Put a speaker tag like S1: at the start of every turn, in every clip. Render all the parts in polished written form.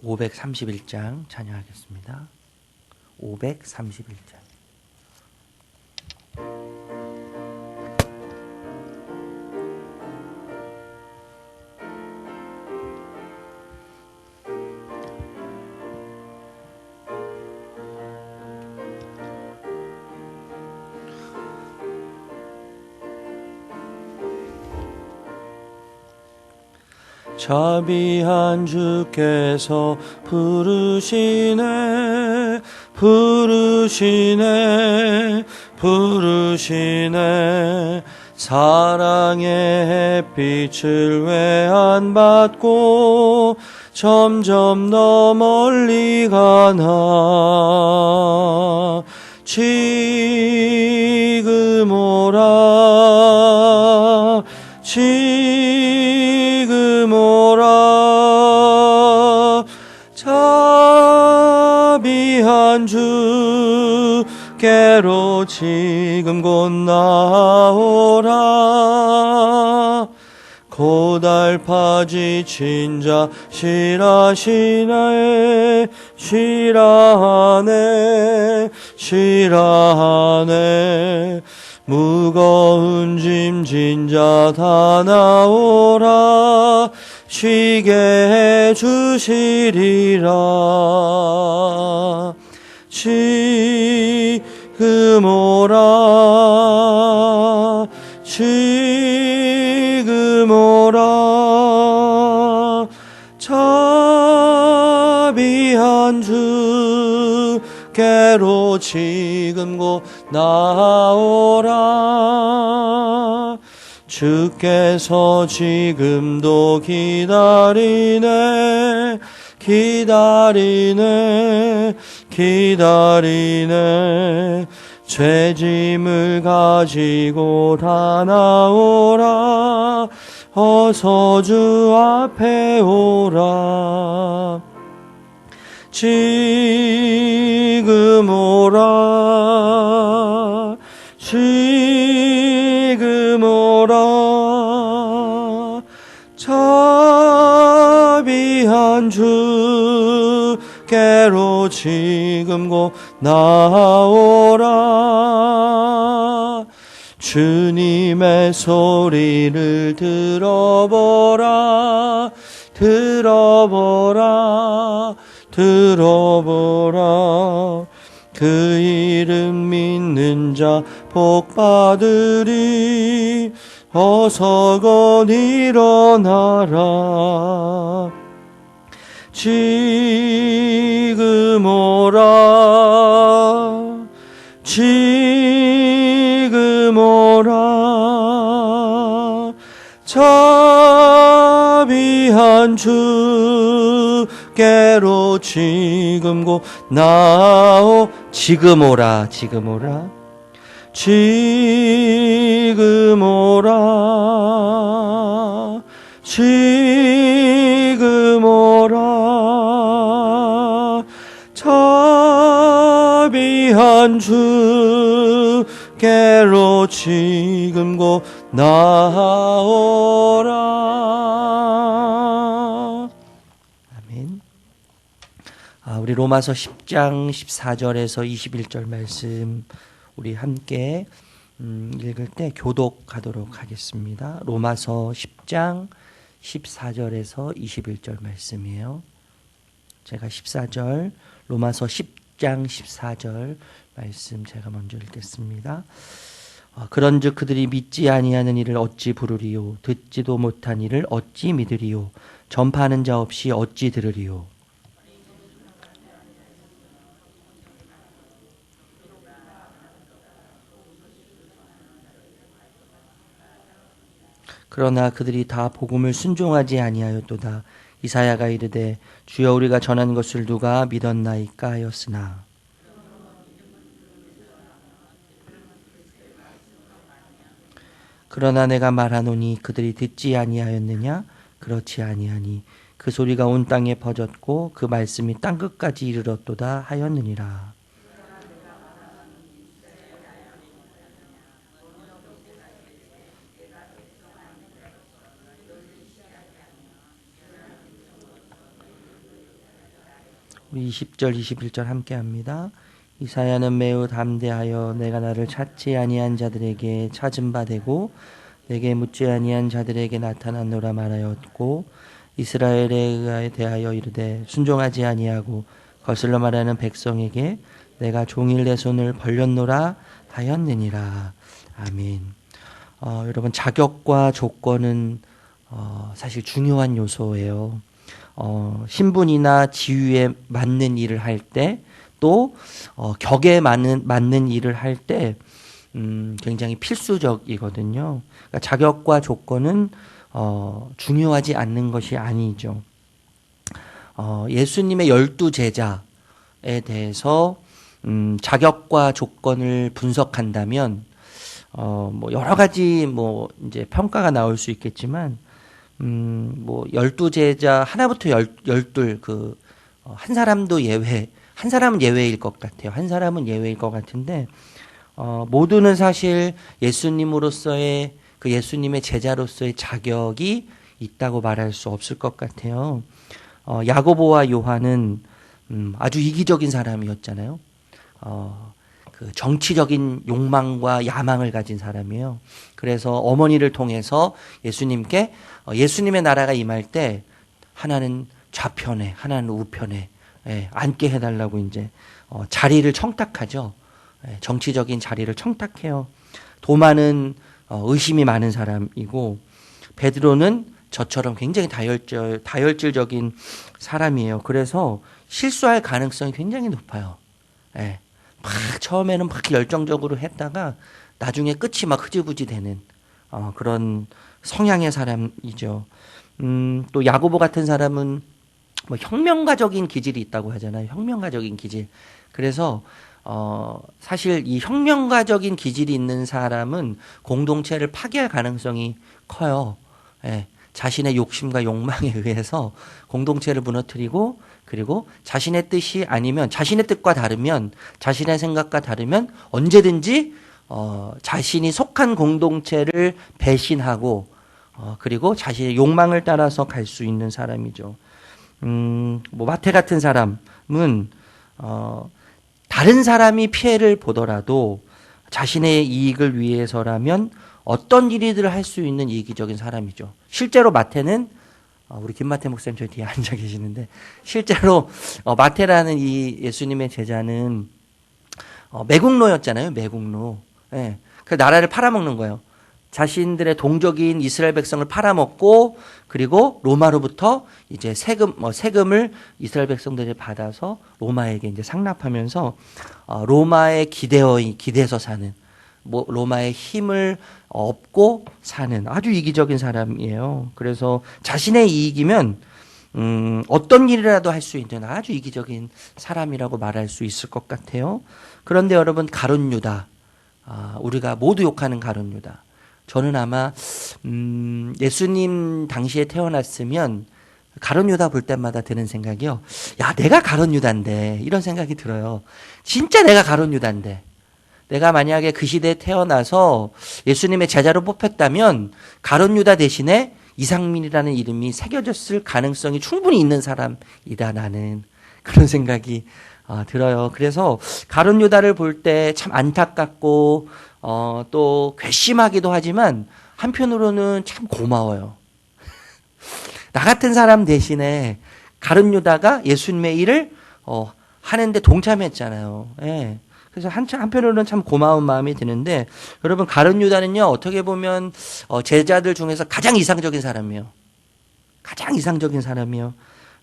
S1: 531장 찬양하겠습니다. 531장. 자비한 주께서 부르시네 사랑의 햇빛을 외안받고 점점 더 멀리 가나 지금 오라 자비한 주께로 지금 곧 나오라. 고달파 지친 자 실하네 무거운 짐진 자 다 나오라. 쉬게 해주시리라. 지금 오라 자비한 주께로 지금 곧 나오라. 주께서 지금도 기다리네 죄짐을 가지고 다 나오라. 어서 주 앞에 오라. 지금 오라 자비한 주께로 지금 곧 나오라. 주님의 소리를 들어보라. 그 이름 믿는 자 복받으리. 어서 곧 일어나라. 지금 오라 자비한 주께로 지금 곧 지금 오라 자비한 주께로 지금 곧 나오라. 아멘. 우리 로마서 10장 14절에서 21절 말씀 우리 함께 읽을 때 교독하도록 하겠습니다. 로마서 10장 14절에서 21절 말씀이에요. 제가 14절 로마서 10장 14절 말씀 제가 먼저 읽겠습니다. 그런즉 그들이 믿지 아니하는 이를 어찌 부르리요 듣지도 못한 이를 어찌 믿으리요 전파하는 자 없이 어찌 들으리요. 그러나 그들이 다 복음을 순종하지 아니하였도다. 이사야가 이르되 주여 우리가 전한 것을 누가 믿었나이까 하였으나 그러나 내가 말하노니 그들이 듣지 아니하였느냐? 그렇지 아니하니 그 소리가 온 땅에 퍼졌고 그 말씀이 땅끝까지 이르렀도다 하였느니라. 우리 20절, 21절 함께 합니다. 이사야는 매우 담대하여 내가 나를 찾지 아니한 자들에게 찾은 바 되고 내게 묻지 아니한 자들에게 나타났노라 말하였고 이스라엘에 대하여 이르되 순종하지 아니하고 거슬러 말하는 백성에게 내가 종일 내 손을 벌렸노라 하였느니라. 아멘. 여러분, 자격과 조건은 사실 중요한 요소예요. 신분이나 지위에 맞는 일을 할 때, 또 격에 맞는 일을 할 때 굉장히 필수적이거든요. 그러니까 자격과 조건은 중요하지 않는 것이 아니죠. 예수님의 12제자에 대해서 자격과 조건을 분석한다면 뭐 여러 가지 뭐 이제 평가가 나올 수 있겠지만 뭐 12제자 하나부터 12 한 사람도 예외, 한 사람은 예외일 것 같아요. 한 사람은 예외일 것 같은데 모두는 사실 예수님으로서의 예수님의 제자로서의 자격이 있다고 말할 수 없을 것 같아요. 야고보와 요한은 아주 이기적인 사람이었잖아요. 정치적인 욕망과 야망을 가진 사람이에요. 그래서 어머니를 통해서 예수님께 예수님의 나라가 임할 때 하나는 좌편에, 하나는 우편에 앉게 해달라고 이제 자리를 청탁하죠. 정치적인 자리를 청탁해요. 도마는 의심이 많은 사람이고 베드로는 저처럼 굉장히 다혈질적인 사람이에요. 그래서 실수할 가능성이 굉장히 높아요. 처음에는 막 열정적으로 했다가 나중에 끝이 막 흐지부지 되는 그런 성향의 사람이죠. 또 야고보 같은 사람은 뭐 혁명가적인 기질이 있다고 하잖아요. 혁명가적인 기질. 그래서 사실 이 혁명가적인 기질이 있는 사람은 공동체를 파괴할 가능성이 커요. 자신의 욕심과 욕망에 의해서 공동체를 무너뜨리고, 그리고 자신의 뜻이 아니면 자신의 뜻과 다르면, 자신의 생각과 다르면 언제든지 자신이 속한 공동체를 배신하고 그리고 자신의 욕망을 따라서 갈 수 있는 사람이죠. 뭐 마태 같은 사람은 다른 사람이 피해를 보더라도 자신의 이익을 위해서라면 어떤 일이든 할 수 있는 이기적인 사람이죠. 실제로 마태는 우리 김마태 목사님 저 뒤에 앉아 계시는데, 실제로 마태라는 이 예수님의 제자는 매국노였잖아요. 매국노. 그 나라를 팔아먹는 거예요. 자신들의 동족인 이스라엘 백성을 팔아먹고, 그리고 로마로부터 이제 세금을 이스라엘 백성들이 받아서 로마에게 이제 상납하면서 로마의 기대서 사는, 로마의 힘을 얻고 사는 아주 이기적인 사람이에요. 그래서 자신의 이익이면 어떤 일이라도 할 수 있는 아주 이기적인 사람이라고 말할 수 있을 것 같아요. 그런데 여러분, 가룟 유다, 우리가 모두 욕하는 가룟 유다. 저는 아마 예수님 당시에 태어났으면 가룟 유다 볼 때마다 드는 생각이요. 야, 내가 가룟 유다인데, 이런 생각이 들어요. 진짜 내가 가룟 유다인데. 내가 만약에 그 시대에 태어나서 예수님의 제자로 뽑혔다면 가룟 유다 대신에 이상민이라는 이름이 새겨졌을 가능성이 충분히 있는 사람이다, 나는. 그런 생각이 들어요. 그래서 가룟 유다를 볼 때 참 안타깝고 또 괘씸하기도 하지만 한편으로는 참 고마워요. 나 같은 사람 대신에 가룟 유다가 예수님의 일을 하는데 동참했잖아요. 그래서 한편으로는 참 고마운 마음이 드는데, 여러분, 가룟 유다는요, 어떻게 보면 제자들 중에서 가장 이상적인 사람이에요. 가장 이상적인 사람이에요.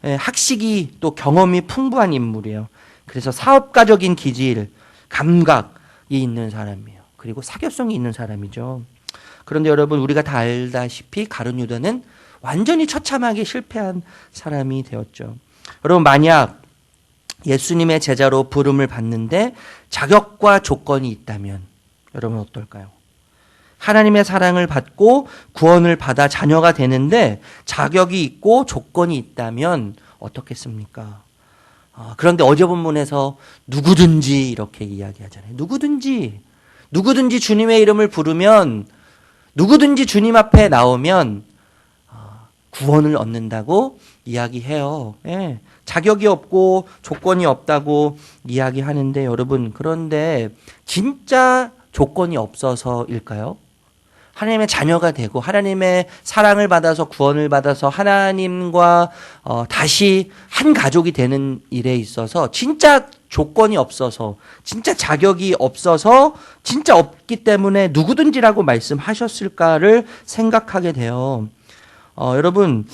S1: 학식이 또 경험이 풍부한 인물이에요. 그래서 사업가적인 기질, 감각이 있는 사람이에요. 그리고 사교성이 있는 사람이죠. 그런데 여러분, 우리가 다 알다시피 가룟 유다는 완전히 처참하게 실패한 사람이 되었죠. 여러분, 만약 예수님의 제자로 부름을 받는데 자격과 조건이 있다면 여러분 어떨까요? 하나님의 사랑을 받고 구원을 받아 자녀가 되는데 자격이 있고 조건이 있다면 어떻겠습니까? 그런데 어제 본문에서 누구든지 이렇게 이야기하잖아요. 누구든지 주님의 이름을 부르면, 누구든지 주님 앞에 나오면 구원을 얻는다고 이야기해요. 자격이 없고 조건이 없다고 이야기하는데 여러분, 그런데 진짜 조건이 없어서일까요? 하나님의 자녀가 되고 하나님의 사랑을 받아서 구원을 받아서 하나님과 다시 한 가족이 되는 일에 있어서 진짜 조건이 없어서, 진짜 자격이 없어서, 진짜 없기 때문에 누구든지라고 말씀하셨을까를 생각하게 돼요. 여러분,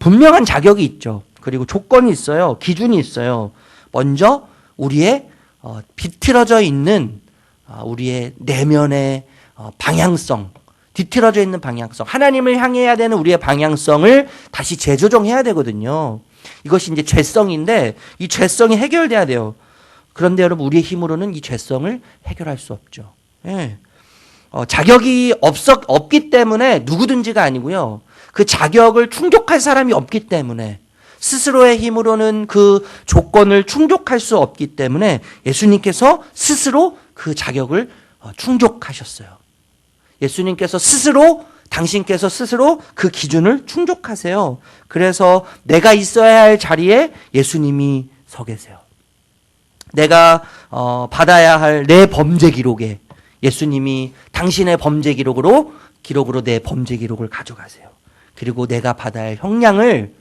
S1: 분명한 자격이 있죠. 그리고 조건이 있어요. 기준이 있어요. 먼저 우리의 비틀어져 있는 우리의 내면의 방향성, 뒤틀어져 있는 방향성, 하나님을 향해야 되는 우리의 방향성을 다시 재조정해야 되거든요. 이것이 이제 죄성인데 이 죄성이 해결돼야 돼요. 그런데 여러분, 우리의 힘으로는 이 죄성을 해결할 수 없죠. 예. 자격이 없기 때문에 누구든지가 아니고요. 그 자격을 충족할 사람이 없기 때문에, 스스로의 힘으로는 그 조건을 충족할 수 없기 때문에 예수님께서 스스로 그 자격을 충족하셨어요. 예수님께서 스스로, 당신께서 스스로 그 기준을 충족하세요. 그래서 내가 있어야 할 자리에 예수님이 서 계세요. 내가 받아야 할 내 범죄 기록에 예수님이 당신의 범죄 기록으로 내 범죄 기록을 가져가세요. 그리고 내가 받아야 할 형량을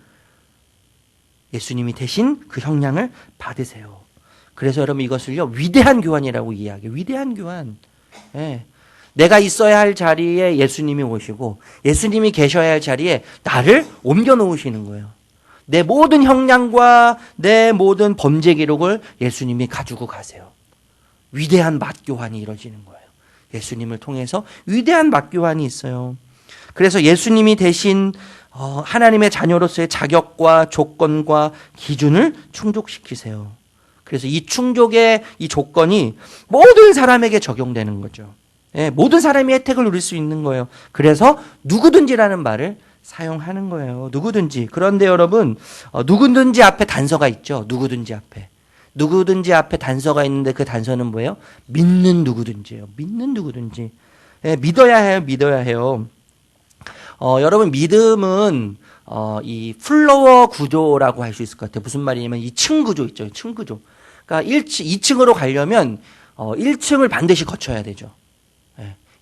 S1: 예수님이 대신 그 형량을 받으세요. 그래서 여러분, 이것을요, 위대한 교환이라고 이야기해요. 위대한 교환. 예. 내가 있어야 할 자리에 예수님이 오시고 예수님이 계셔야 할 자리에 나를 옮겨 놓으시는 거예요. 내 모든 형량과 내 모든 범죄 기록을 예수님이 가지고 가세요. 위대한 맞교환이 이루어지는 거예요. 예수님을 통해서 위대한 맞교환이 있어요. 그래서 예수님이 대신 하나님의 자녀로서의 자격과 조건과 기준을 충족시키세요. 그래서 이 충족의 이 조건이 모든 사람에게 적용되는 거죠. 예, 모든 사람이 혜택을 누릴 수 있는 거예요. 그래서 누구든지라는 말을 사용하는 거예요. 누구든지. 그런데 여러분, 누구든지 앞에 단서가 있죠. 누구든지 앞에. 누구든지 앞에 단서가 있는데 그 단서는 뭐예요? 믿는 누구든지예요. 믿는 누구든지. 예, 믿어야 해요. 믿어야 해요. 여러분, 믿음은 이 플로어 구조라고 할 수 있을 것 같아요. 무슨 말이냐면 이 층 구조 있죠. 층 구조. 그러니까 2층으로 가려면 1층을 반드시 거쳐야 되죠.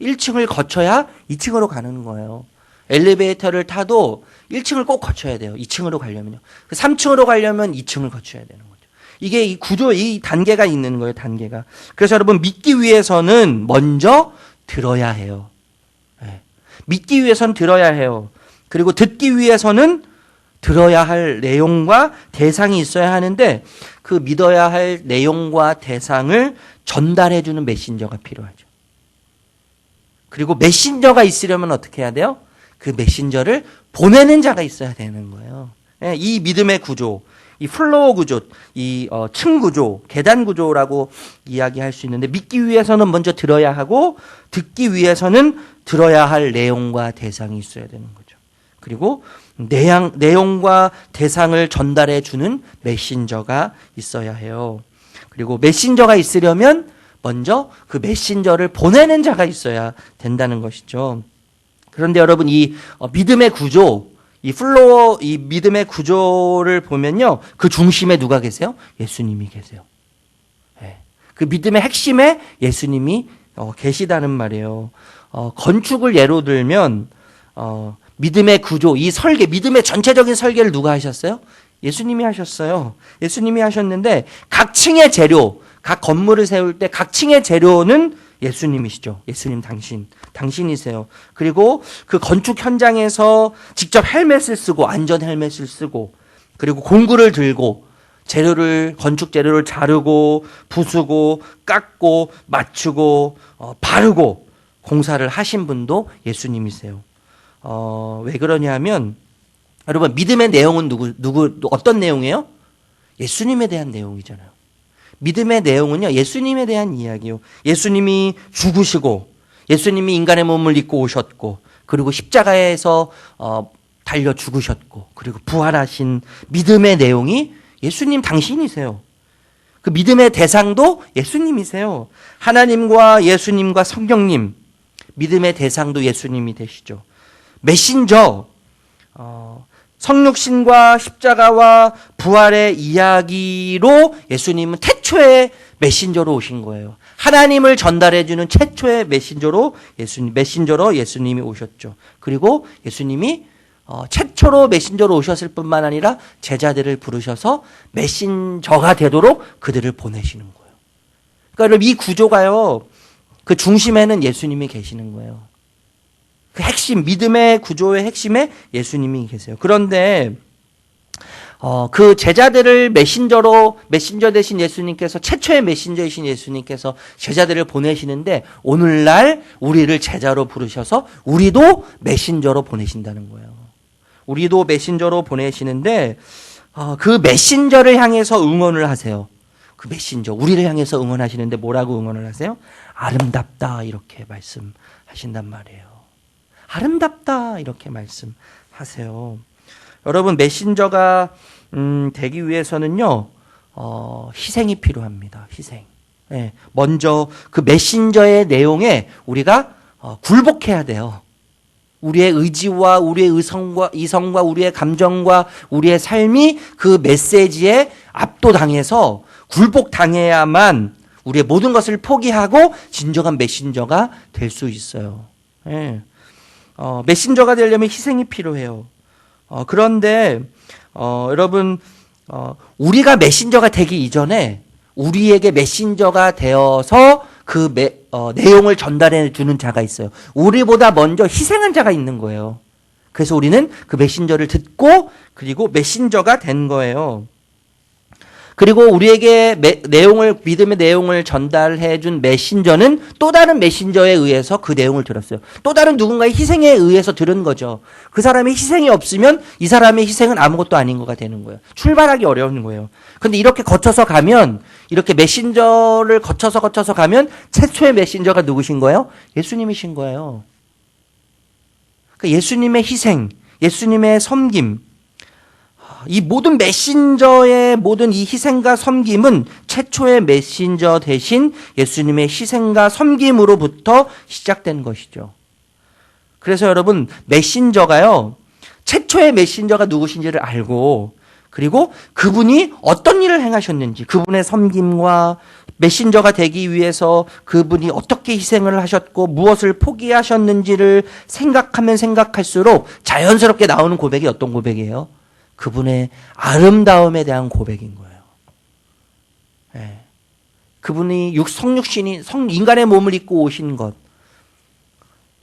S1: 1층을 거쳐야 2층으로 가는 거예요. 엘리베이터를 타도 1층을 꼭 거쳐야 돼요. 2층으로 가려면요. 3층으로 가려면 2층을 거쳐야 되는 거죠. 이게 이 구조, 이 단계가 있는 거예요. 단계가. 그래서 여러분, 믿기 위해서는 먼저 들어야 해요. 믿기 위해서는 들어야 해요. 그리고 듣기 위해서는 들어야 할 내용과 대상이 있어야 하는데 그 믿어야 할 내용과 대상을 전달해주는 메신저가 필요하죠. 그리고 메신저가 있으려면 어떻게 해야 돼요? 그 메신저를 보내는 자가 있어야 되는 거예요. 이 믿음의 구조, 이 플로우 구조, 이 층 구조, 계단 구조라고 이야기할 수 있는데, 믿기 위해서는 먼저 들어야 하고 듣기 위해서는 들어야 할 내용과 대상이 있어야 되는 거죠. 그리고 내용과 대상을 전달해 주는 메신저가 있어야 해요. 그리고 메신저가 있으려면 먼저 그 메신저를 보내는 자가 있어야 된다는 것이죠. 그런데 여러분, 이 믿음의 구조, 이 믿음의 구조를 보면요, 그 중심에 누가 계세요? 예수님이 계세요. 네. 그 믿음의 핵심에 예수님이 계시다는 말이에요. 건축을 예로 들면 믿음의 구조, 이 설계, 믿음의 전체적인 설계를 누가 하셨어요? 예수님이 하셨어요. 예수님이 하셨는데 각 층의 재료, 각 건물을 세울 때 각 층의 재료는 예수님이시죠. 예수님 당신이세요. 그리고 그 건축 현장에서 직접 헬멧을 쓰고, 안전 헬멧을 쓰고, 그리고 공구를 들고 건축 재료를 자르고 부수고 깎고 맞추고 바르고 공사를 하신 분도 예수님이세요. 왜 그러냐면 여러분, 믿음의 내용은 어떤 내용이에요? 예수님에 대한 내용이잖아요. 믿음의 내용은요, 예수님에 대한 이야기요. 예수님이 죽으시고, 예수님이 인간의 몸을 입고 오셨고, 그리고 십자가에서 달려 죽으셨고, 그리고 부활하신 믿음의 내용이 예수님 당신이세요. 그 믿음의 대상도 예수님이세요. 하나님과 예수님과 성령님, 믿음의 대상도 예수님이 되시죠. 메신저, 성육신과 십자가와 부활의 이야기로 예수님은 태초에 메신저로 오신 거예요. 하나님을 전달해주는 최초의 메신저로 예수님이 오셨죠. 그리고 예수님이 최초로 메신저로 오셨을 뿐만 아니라 제자들을 부르셔서 메신저가 되도록 그들을 보내시는 거예요. 그러니까 여러분, 이 구조가요, 그 중심에는 예수님이 계시는 거예요. 그 핵심, 믿음의 구조의 핵심에 예수님이 계세요. 그런데 그 제자들을 메신저 되신 예수님께서, 최초의 메신저이신 예수님께서 제자들을 보내시는데, 오늘날 우리를 제자로 부르셔서 우리도 메신저로 보내신다는 거예요. 우리도 메신저로 보내시는데, 그 메신저를 향해서 응원을 하세요. 그 메신저, 우리를 향해서 응원하시는데 뭐라고 응원을 하세요? 아름답다, 이렇게 말씀하신단 말이에요. 아름답다, 이렇게 말씀하세요. 여러분, 메신저가 되기 위해서는요, 희생이 필요합니다. 희생. 예, 먼저 그 메신저의 내용에 우리가 굴복해야 돼요. 우리의 의지와 우리의 이성과 우리의 감정과 우리의 삶이 그 메시지에 압도당해서 굴복당해야만 우리의 모든 것을 포기하고 진정한 메신저가 될 수 있어요. 예. 메신저가 되려면 희생이 필요해요. 그런데 여러분, 우리가 메신저가 되기 이전에 우리에게 메신저가 되어서 그 내용을 전달해 주는 자가 있어요. 우리보다 먼저 희생한 자가 있는 거예요. 그래서 우리는 그 메신저를 듣고 그리고 메신저가 된 거예요. 그리고 우리에게 믿음의 내용을 전달해 준 메신저는 또 다른 메신저에 의해서 그 내용을 들었어요. 또 다른 누군가의 희생에 의해서 들은 거죠. 그 사람의 희생이 없으면 이 사람의 희생은 아무것도 아닌 거가 되는 거예요. 출발하기 어려운 거예요. 근데 이렇게 거쳐서 가면, 이렇게 메신저를 거쳐서 가면 최초의 메신저가 누구신 거예요? 예수님이신 거예요. 그러니까 예수님의 희생, 예수님의 섬김, 이 모든 메신저의 모든 이 희생과 섬김은 최초의 메신저 대신 예수님의 희생과 섬김으로부터 시작된 것이죠. 그래서 여러분, 메신저가요, 최초의 메신저가 누구신지를 알고, 그리고 그분이 어떤 일을 행하셨는지, 그분의 섬김과 메신저가 되기 위해서 그분이 어떻게 희생을 하셨고 무엇을 포기하셨는지를 생각하면 생각할수록 자연스럽게 나오는 고백이 어떤 고백이에요? 그분의 아름다움에 대한 고백인 거예요. 예. 그분이 인간의 몸을 입고 오신 것,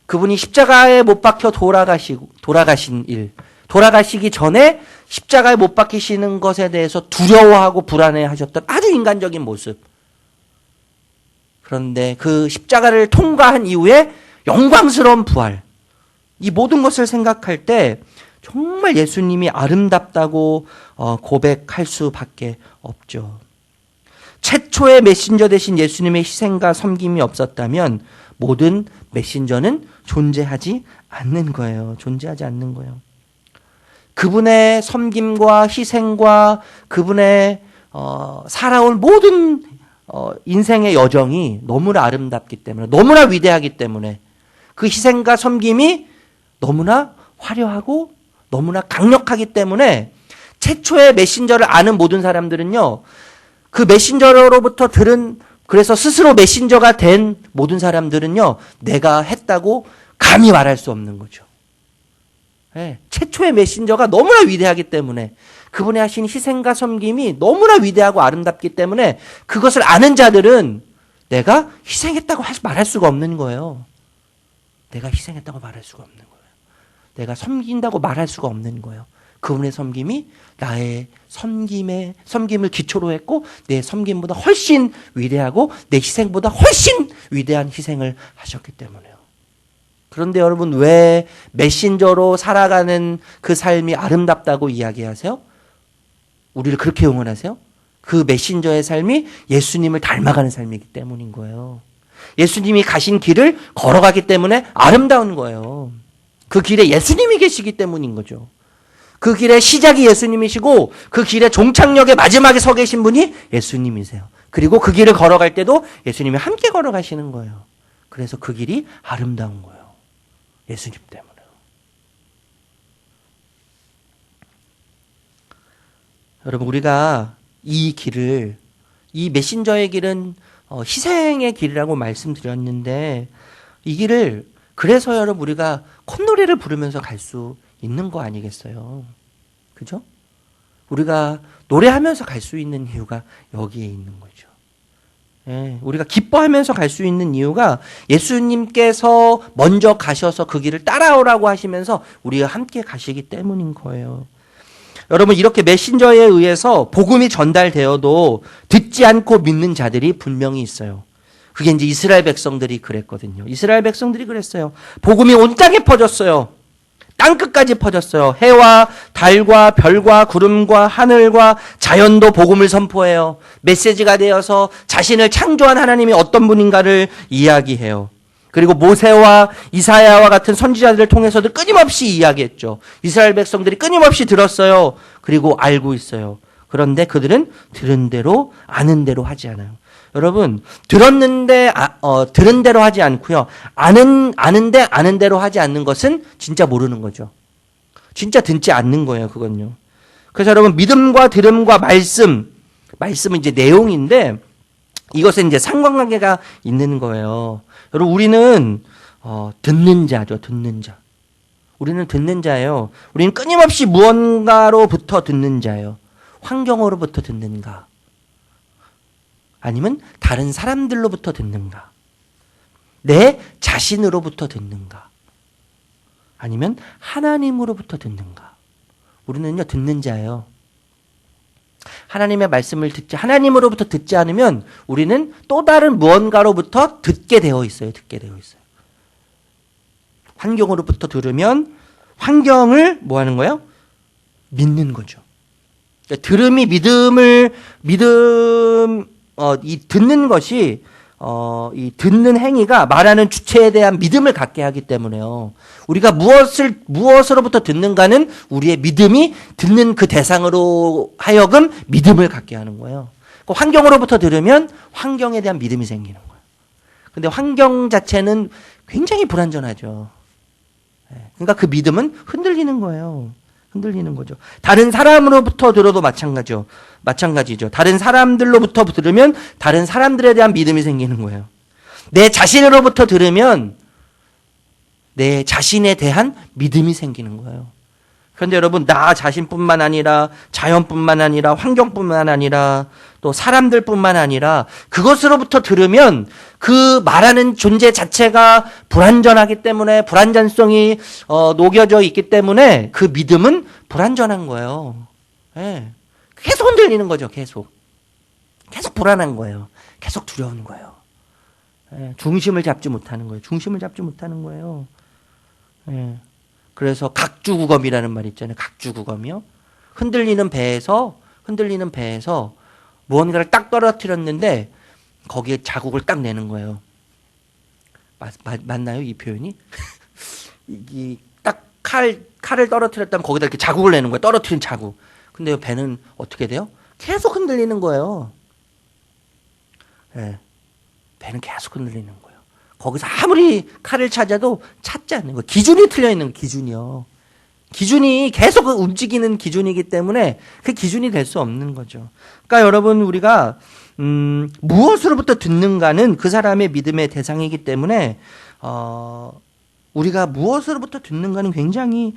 S1: 그분이 십자가에 못 박혀 돌아가신 일, 돌아가시기 전에 십자가에 못 박히시는 것에 대해서 두려워하고 불안해하셨던 아주 인간적인 모습. 그런데 그 십자가를 통과한 이후에 영광스러운 부활, 이 모든 것을 생각할 때 정말 예수님이 아름답다고 고백할 수밖에 없죠. 최초의 메신저 되신 예수님의 희생과 섬김이 없었다면 모든 메신저는 존재하지 않는 거예요. 존재하지 않는 거예요. 그분의 섬김과 희생과 그분의 살아온 모든 인생의 여정이 너무나 아름답기 때문에, 너무나 위대하기 때문에, 그 희생과 섬김이 너무나 화려하고 너무나 강력하기 때문에 최초의 메신저를 아는 모든 사람들은요, 그 메신저로부터 그래서 스스로 메신저가 된 모든 사람들은요, 내가 했다고 감히 말할 수 없는 거죠. 네, 최초의 메신저가 너무나 위대하기 때문에, 그분의 하신 희생과 섬김이 너무나 위대하고 아름답기 때문에 그것을 아는 자들은 내가 희생했다고 말할 수가 없는 거예요. 내가 희생했다고 말할 수가 없는 거예요. 내가 섬긴다고 말할 수가 없는 거예요. 그분의 섬김이 나의 섬김을 기초로 했고, 내 섬김보다 훨씬 위대하고 내 희생보다 훨씬 위대한 희생을 하셨기 때문에요. 그런데 여러분, 왜 메신저로 살아가는 그 삶이 아름답다고 이야기하세요? 우리를 그렇게 응원하세요? 그 메신저의 삶이 예수님을 닮아가는 삶이기 때문인 거예요. 예수님이 가신 길을 걸어가기 때문에 아름다운 거예요. 그 길에 예수님이 계시기 때문인 거죠. 그 길의 시작이 예수님이시고 그 길의 종착역의 마지막에 서 계신 분이 예수님이세요. 그리고 그 길을 걸어갈 때도 예수님이 함께 걸어가시는 거예요. 그래서 그 길이 아름다운 거예요. 예수님 때문에요. 여러분, 우리가 이 길을, 이 메신저의 길은 희생의 길이라고 말씀드렸는데, 이 길을 그래서 여러분 우리가 콧노래를 부르면서 갈 수 있는 거 아니겠어요? 그죠? 우리가 노래하면서 갈 수 있는 이유가 여기에 있는 거죠. 예, 우리가 기뻐하면서 갈 수 있는 이유가 예수님께서 먼저 가셔서 그 길을 따라오라고 하시면서 우리가 함께 가시기 때문인 거예요. 여러분, 이렇게 메신저에 의해서 복음이 전달되어도 듣지 않고 믿는 자들이 분명히 있어요. 그게 이제 이스라엘 백성들이 그랬거든요. 이스라엘 백성들이 그랬어요. 복음이 온 땅에 퍼졌어요. 땅끝까지 퍼졌어요. 해와 달과 별과 구름과 하늘과 자연도 복음을 선포해요. 메시지가 되어서 자신을 창조한 하나님이 어떤 분인가를 이야기해요. 그리고 모세와 이사야와 같은 선지자들을 통해서도 끊임없이 이야기했죠. 이스라엘 백성들이 끊임없이 들었어요. 그리고 알고 있어요. 그런데 그들은 들은 대로 아는 대로 하지 않아요. 여러분, 들었는데 들은 대로 하지 않고요. 아는데 아는 대로 하지 않는 것은 진짜 모르는 거죠. 진짜 듣지 않는 거예요, 그건요. 그래서 여러분, 믿음과 들음과 말씀은 이제 내용인데 이것은 이제 상관관계가 있는 거예요. 여러분, 우리는 듣는 자죠, 듣는 자. 우리는 듣는 자예요. 우리는 끊임없이 무언가로부터 듣는 자예요. 환경으로부터 듣는가? 아니면 다른 사람들로부터 듣는가? 내 자신으로부터 듣는가? 아니면 하나님으로부터 듣는가? 우리는요, 듣는 자예요. 하나님의 말씀을 하나님으로부터 듣지 않으면 우리는 또 다른 무언가로부터 듣게 되어 있어요. 환경으로부터 들으면 환경을 뭐 하는 거예요? 믿는 거죠. 그러니까 들음이 이 듣는 것이 이 듣는 행위가 말하는 주체에 대한 믿음을 갖게 하기 때문에요. 우리가 무엇으로부터 듣는가는 우리의 믿음이 듣는 그 대상으로 하여금 믿음을 갖게 하는 거예요. 그 환경으로부터 들으면 환경에 대한 믿음이 생기는 거예요. 근데 환경 자체는 굉장히 불완전하죠. 그러니까 그 믿음은 흔들리는 거예요. 흔들리는 거죠. 다른 사람으로부터 들어도 마찬가지죠. 다른 사람들로부터 들으면 다른 사람들에 대한 믿음이 생기는 거예요. 내 자신으로부터 들으면 내 자신에 대한 믿음이 생기는 거예요. 그런데 여러분, 나 자신뿐만 아니라 자연뿐만 아니라 환경뿐만 아니라 또 사람들뿐만 아니라 그것으로부터 들으면 그 말하는 존재 자체가 불완전하기 때문에 불완전성이 녹여져 있기 때문에 그 믿음은 불완전한 거예요. 네. 계속 흔들리는 거죠. 계속 불안한 거예요. 계속 두려운 거예요. 네. 중심을 잡지 못하는 거예요. 네. 그래서 각주구검이라는 말 있잖아요. 각주구검이요. 흔들리는 배에서 무언가를 딱 떨어뜨렸는데 거기에 자국을 딱 내는 거예요. 맞나요, 이 표현이? 이 딱 칼을 떨어뜨렸다면 거기다 이렇게 자국을 내는 거예요. 떨어뜨린 자국. 근데 배는 어떻게 돼요? 계속 흔들리는 거예요. 네. 배는 계속 흔들리는 거예요. 거기서 아무리 칼을 찾아도 찾지 않는 거예요. 기준이 틀려 있는 거예요. 기준이요. 기준이 계속 움직이는 기준이기 때문에 그 기준이 될 수 없는 거죠. 그러니까 여러분, 우리가 무엇으로부터 듣는가는 그 사람의 믿음의 대상이기 때문에 우리가 무엇으로부터 듣는가는 굉장히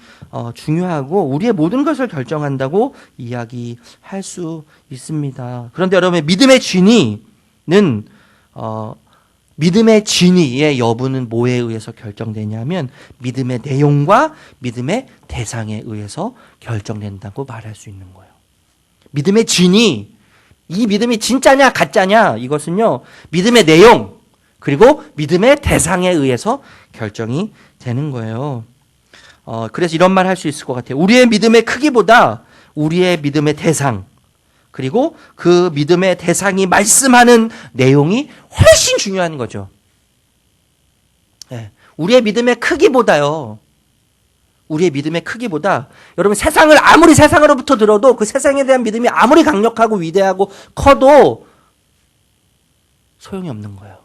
S1: 중요하고 우리의 모든 것을 결정한다고 이야기할 수 있습니다. 그런데 여러분, 믿음의 진위의 여부는 뭐에 의해서 결정되냐면 믿음의 내용과 믿음의 대상에 의해서 결정된다고 말할 수 있는 거예요. 믿음의 진위, 이 믿음이 진짜냐 가짜냐, 이것은요, 믿음의 내용 그리고 믿음의 대상에 의해서 결정이 되는 거예요. 그래서 이런 말 할 수 있을 것 같아요. 우리의 믿음의 크기보다 우리의 믿음의 대상, 그리고 그 믿음의 대상이 말씀하는 내용이 훨씬 중요한 거죠. 네. 우리의 믿음의 크기보다 여러분, 세상을 아무리 세상으로부터 들어도 그 세상에 대한 믿음이 아무리 강력하고 위대하고 커도 소용이 없는 거예요.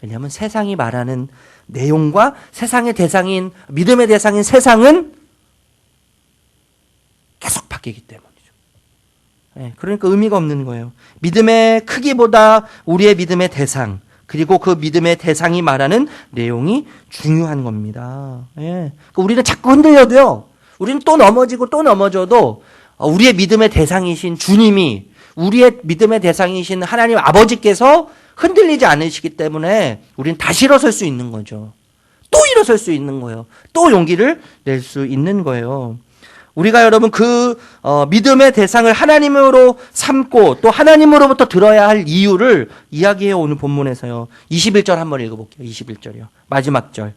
S1: 왜냐하면 세상이 말하는 내용과 세상의 대상인 믿음의 대상인 세상은 계속 바뀌기 때문이죠. 그러니까 의미가 없는 거예요. 믿음의 크기보다 우리의 믿음의 대상, 그리고 그 믿음의 대상이 말하는 내용이 중요한 겁니다. 그러니까 우리는 자꾸 흔들려도요. 우리는 또 넘어지고 또 넘어져도 우리의 믿음의 대상이신 주님이, 우리의 믿음의 대상이신 하나님 아버지께서 흔들리지 않으시기 때문에 우리는 다시 일어설 수 있는 거죠. 또 일어설 수 있는 거예요. 또 용기를 낼 수 있는 거예요. 우리가 여러분 믿음의 대상을 하나님으로 삼고 또 하나님으로부터 들어야 할 이유를 이야기해요. 오늘 본문에서요. 21절 한번 읽어볼게요. 21절이요. 마지막 절.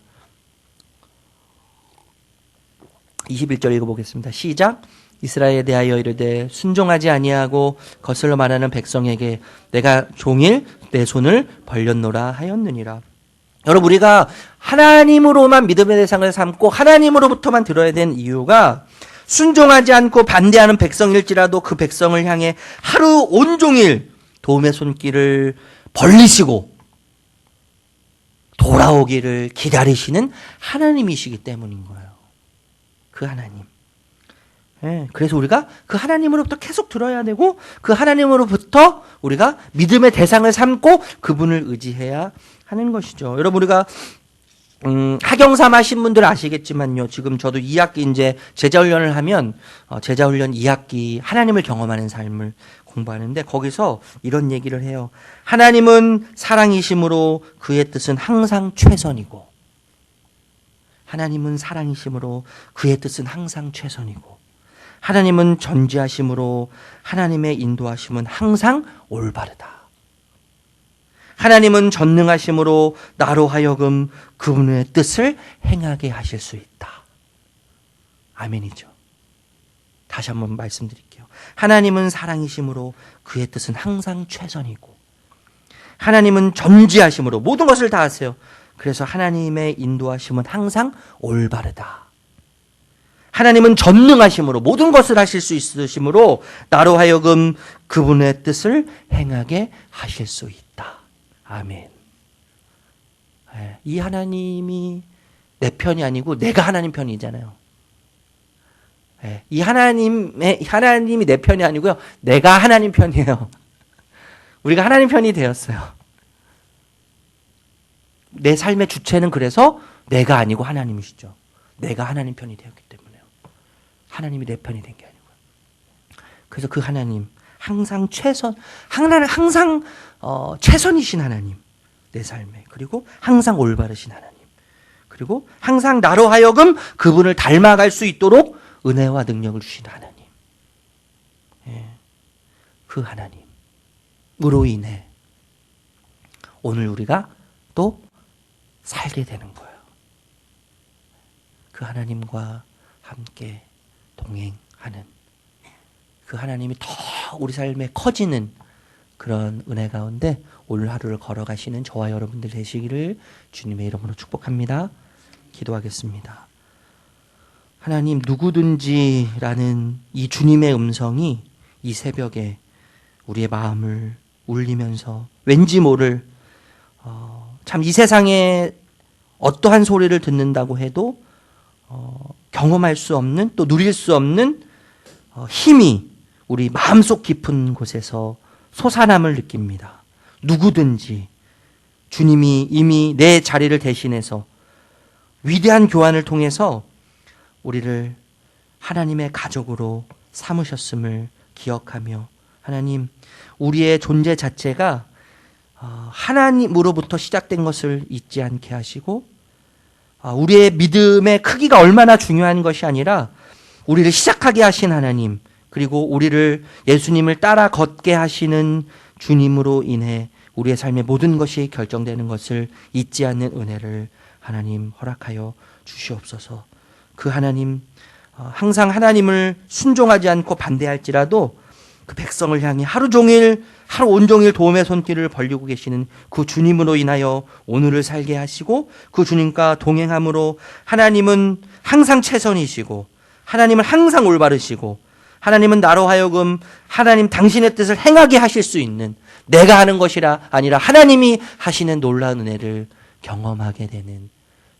S1: 21절 읽어보겠습니다. 시작. 이스라엘에 대하여 이르되 순종하지 아니하고 거슬러 말하는 백성에게 내가 종일 내 손을 벌렸노라 하였느니라. 여러분 우리가 하나님으로만 믿음의 대상을 삼고 하나님으로부터만 들어야 되는 이유가 순종하지 않고 반대하는 백성일지라도 그 백성을 향해 하루 온종일 도움의 손길을 벌리시고 돌아오기를 기다리시는 하나님이시기 때문인 거예요. 그 하나님. 그래서 우리가 그 하나님으로부터 계속 들어야 되고 그 하나님으로부터 우리가 믿음의 대상을 삼고 그분을 의지해야 하는 것이죠. 여러분 우리가 하경삼 하신 분들 아시겠지만요. 지금 저도 2학기 이제 제자훈련을 하면 제자훈련 2학기 하나님을 경험하는 삶을 공부하는데 거기서 이런 얘기를 해요. 하나님은 사랑이심으로 그의 뜻은 항상 최선이고 하나님은 사랑이심으로 그의 뜻은 항상 최선이고 하나님은 전지하심으로 하나님의 인도하심은 항상 올바르다. 하나님은 전능하심으로 나로 하여금 그분의 뜻을 행하게 하실 수 있다. 아멘이죠. 다시 한번 말씀드릴게요. 하나님은 사랑이심으로 그의 뜻은 항상 최선이고 하나님은 전지하심으로 모든 것을 다 하세요. 그래서 하나님의 인도하심은 항상 올바르다. 하나님은 전능하심으로 모든 것을 하실 수 있으심으로 나로 하여금 그분의 뜻을 행하게 하실 수 있다. 아멘. 이 하나님이 내 편이 아니고 내가 하나님 편이잖아요. 이 하나님이 내 편이 아니고요. 내가 하나님 편이에요. 우리가 하나님 편이 되었어요. 내 삶의 주체는 그래서 내가 아니고 하나님이시죠. 내가 하나님 편이 되었기 때문에요. 하나님이 내 편이 된 게 아니고요. 그래서 그 하나님 항상 항상 최선이신 하나님, 내 삶에. 그리고 항상 올바르신 하나님. 그리고 항상 나로 하여금 그분을 닮아갈 수 있도록 은혜와 능력을 주신 하나님. 그 하나님으로 인해 오늘 우리가 또 살게 되는 거예요. 그 하나님과 함께 동행하는 그 하나님이 더 우리 삶에 커지는 그런 은혜 가운데 오늘 하루를 걸어가시는 저와 여러분들 되시기를 주님의 이름으로 축복합니다. 기도하겠습니다. 하나님, 누구든지라는 이 주님의 음성이 이 새벽에 우리의 마음을 울리면서 왠지 모를 참 이 세상에 어떠한 소리를 듣는다고 해도 경험할 수 없는 또 누릴 수 없는 힘이 우리 마음속 깊은 곳에서 솟아남을 느낍니다. 누구든지 주님이 이미 내 자리를 대신해서 위대한 교환을 통해서 우리를 하나님의 가족으로 삼으셨음을 기억하며 하나님, 우리의 존재 자체가 하나님으로부터 시작된 것을 잊지 않게 하시고 우리의 믿음의 크기가 얼마나 중요한 것이 아니라 우리를 시작하게 하신 하나님, 그리고 우리를 예수님을 따라 걷게 하시는 주님으로 인해 우리의 삶의 모든 것이 결정되는 것을 잊지 않는 은혜를 하나님 허락하여 주시옵소서. 그 하나님, 항상 하나님을 순종하지 않고 반대할지라도 그 백성을 향해 하루 온종일 도움의 손길을 벌리고 계시는 그 주님으로 인하여 오늘을 살게 하시고 그 주님과 동행함으로 하나님은 항상 최선이시고 하나님은 항상 올바르시고 하나님은 나로 하여금 하나님 당신의 뜻을 행하게 하실 수 있는, 내가 하는 것이라 아니라 하나님이 하시는 놀라운 은혜를 경험하게 되는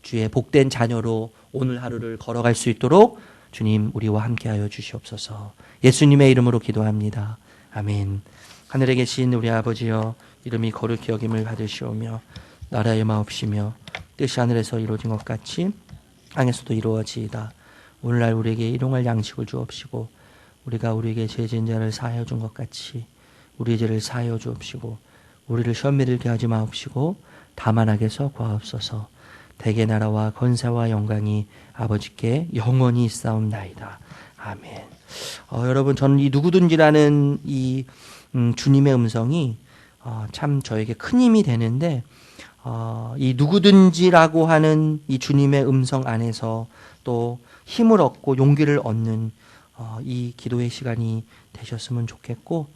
S1: 주의 복된 자녀로 오늘 하루를 걸어갈 수 있도록 주님 우리와 함께하여 주시옵소서. 예수님의 이름으로 기도합니다. 아멘. 하늘에 계신 우리 아버지여, 이름이 거룩히 여김을 받으시오며 나라의 마옵시며 뜻이 하늘에서 이루어진 것 같이 땅에서도 이루어지이다. 오늘날 우리에게 일용할 양식을 주옵시고 우리가 우리에게 죄 지은 자를 사하여 준 것 같이 우리의 죄를 사하여 주옵시고 우리를 시험에 들게 하지 마옵시고 다만 악에서 구하옵소서. 대개 나라와 권세와 영광이 아버지께 영원히 있사옵나이다. 아멘. 여러분, 저는 이 누구든지라는 이 주님의 음성이 참 저에게 큰 힘이 되는데, 이 누구든지라고 하는 이 주님의 음성 안에서 또 힘을 얻고 용기를 얻는 이 기도의 시간이 되셨으면 좋겠고,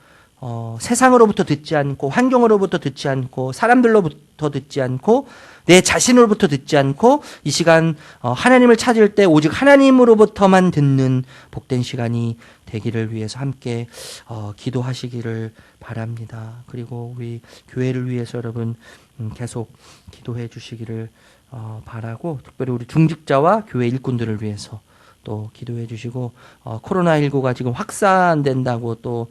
S1: 세상으로부터 듣지 않고 환경으로부터 듣지 않고 사람들로부터 듣지 않고 내 자신으로부터 듣지 않고 이 시간 하나님을 찾을 때 오직 하나님으로부터만 듣는 복된 시간이 되기를 위해서 함께 기도하시기를 바랍니다. 그리고 우리 교회를 위해서 여러분 계속 기도해 주시기를 바라고, 특별히 우리 중직자와 교회 일꾼들을 위해서 또 기도해 주시고, 코로나19가 지금 확산된다고 또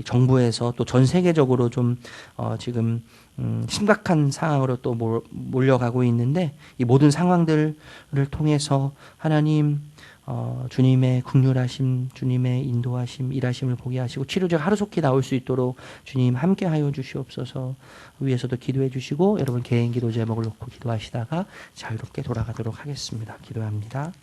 S1: 정부에서 또 전 세계적으로 좀 지금 심각한 상황으로 또 몰려가고 있는데, 이 모든 상황들을 통해서 하나님 주님의 긍휼하심, 주님의 인도하심, 일하심을 보게 하시고 치료제가 하루속히 나올 수 있도록 주님 함께하여 주시옵소서. 위에서도 기도해 주시고 여러분 개인 기도 제목을 놓고 기도하시다가 자유롭게 돌아가도록 하겠습니다. 기도합니다.